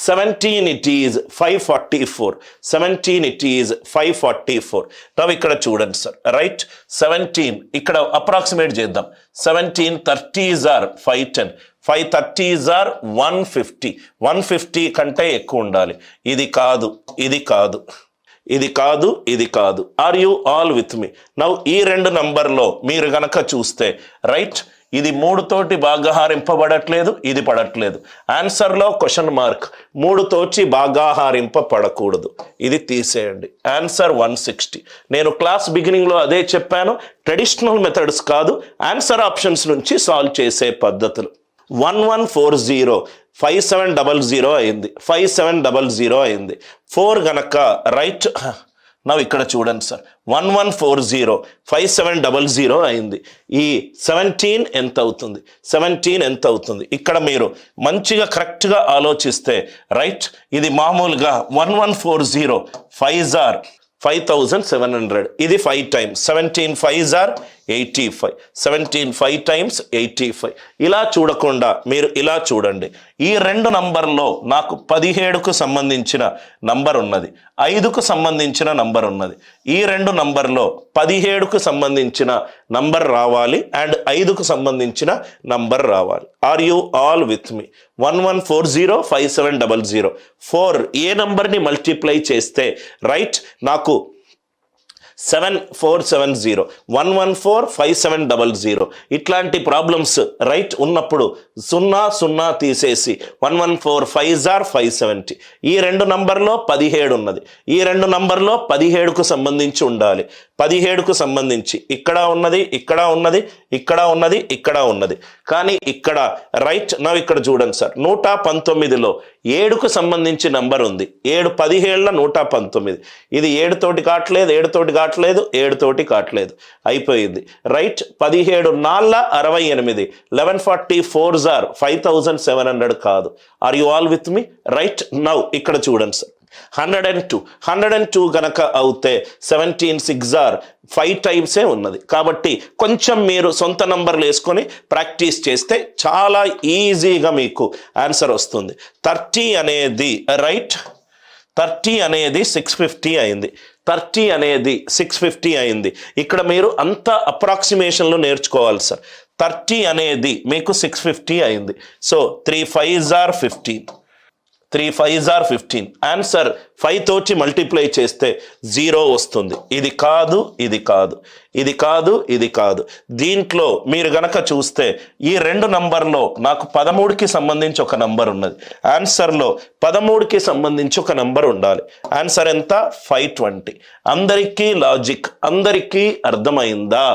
17 it is 544. 17 it is 544. Now ఇక్కడ చూడండి sir, right 17 ఇక్కడ అప్రాక్సిమేట్ చేద్దాం. 17 30s are 510, 530s are 150. 150 కంటే ఎక్కువ ఉండాలి. ఇది కాదు, ఇది కాదు, ఇది కాదు, ఇది కాదు. Are you all with me? Now ఈ రెండు నంబర్లో మీరు గనక చూస్తే రైట్, ఇది 3 తోటి భాగాహారింపబడట్లేదు, ఇది పడట్లేదు. ఆన్సర్లో క్వశ్చన్ మార్క్, 3 తోటి భాగాహారింపబడకూడదు, ఇది తీసేయండి. ఆన్సర్ 160. నేను క్లాస్ బిగినింగ్లో అదే చెప్పాను, ట్రెడిషనల్ మెథడ్స్ కాదు, ఆన్సర్ ఆప్షన్స్ నుంచి సాల్వ్ చేసే పద్ధతులు. 1140 5700 అయింది, 5700 అయింది. 4 గనక రైట్, నవ్వు ఇక్కడ చూడండి సార్, 1140 5700 అయింది. ఈ 17 ఎంత అవుతుంది? 17 ఎంత అవుతుంది? ఇక్కడ మీరు మంచిగా కరెక్ట్గా ఆలోచిస్తే రైట్, ఇది మామూలుగా 1140 5s are 5700, ఇది 5 times 17 5s are 85, 17 5 times 85. ఇలా చూడకుండా మీరు ఇలా చూడండి, ఈ రెండు నంబర్లో నాకు 17కు సంబంధించిన నంబర్ ఉన్నది, 5కు సంబంధించిన నంబర్ ఉన్నది. ఈ రెండు నంబర్లో 17కు సంబంధించిన నంబర్ రావాలి అండ్ 5కు సంబంధించిన నంబర్ రావాలి. ఆర్ యు ఆల్ విత్ మీ? 1140 5700 4 ఏ నంబర్ని మల్టిప్లై చేస్తే రైట్ నాకు 7470 114 5700 ఇట్లాంటి ప్రాబ్లమ్స్ రైట్ ఉన్నప్పుడు 0 తీసేసి 114 5s are 570. ఈ రెండు నంబర్లో 17 ఉన్నది, ఈ రెండు నంబర్లో 17కు సంబంధించి ఉండాలి. 17కు సంబంధించి ఇక్కడ ఉన్నది, ఇక్కడ ఉన్నది, ఇక్కడ ఉన్నది, ఇక్కడ ఉన్నది. కానీ ఇక్కడ రైట్ నవ్వు ఇక్కడ చూడండి సార్, 119లో 7కు సంబంధించి నంబర్ ఉంది. 7 17 119, ఇది 7 తోటి కావట్లేదు, 7 తోటి కావట్లేదు, 7 తోటి కావట్లేదు, అయిపోయింది రైట్. 17 4 68 1144s are 5700 కాదు. Are you all with me? Right now ఇక్కడ చూడండి సార్, 102 గనక అవుతే 17 6s are 5 times ఉన్నది. కాబట్టి కొంచెం మీరు సొంత నంబర్లు వేసుకొని ప్రాక్టీస్ చేస్తే చాలా ఈజీగా మీకు ఆన్సర్ వస్తుంది. 30 అనేది రైట్, 30 అనేది 650 అయింది, 30 అనేది 650 అయింది. ఇక్కడ మీరు అంత అప్రాక్సిమేషన్లో నేర్చుకోవాలి సార్. 30 అనేది మీకు 650 అయింది. So 3 5s are 15, 3 5s are 15. Answer 5 తోటి మల్టిప్లై చేస్తే 0 వస్తుంది. ఇది కాదు, ఇది కాదు, ఇది కాదు, ఇది కాదు. దీంట్లో మీరు గనక చూస్తే ఈ రెండు నంబర్లో నాకు 13కి సంబంధించి ఒక నంబర్ ఉన్నది. ఆన్సర్లో 13కి సంబంధించి ఒక నంబర్ ఉండాలి. ఆన్సర్ ఎంత? 520. అందరికీ లాజిక్, అందరికీ అర్థమైందా?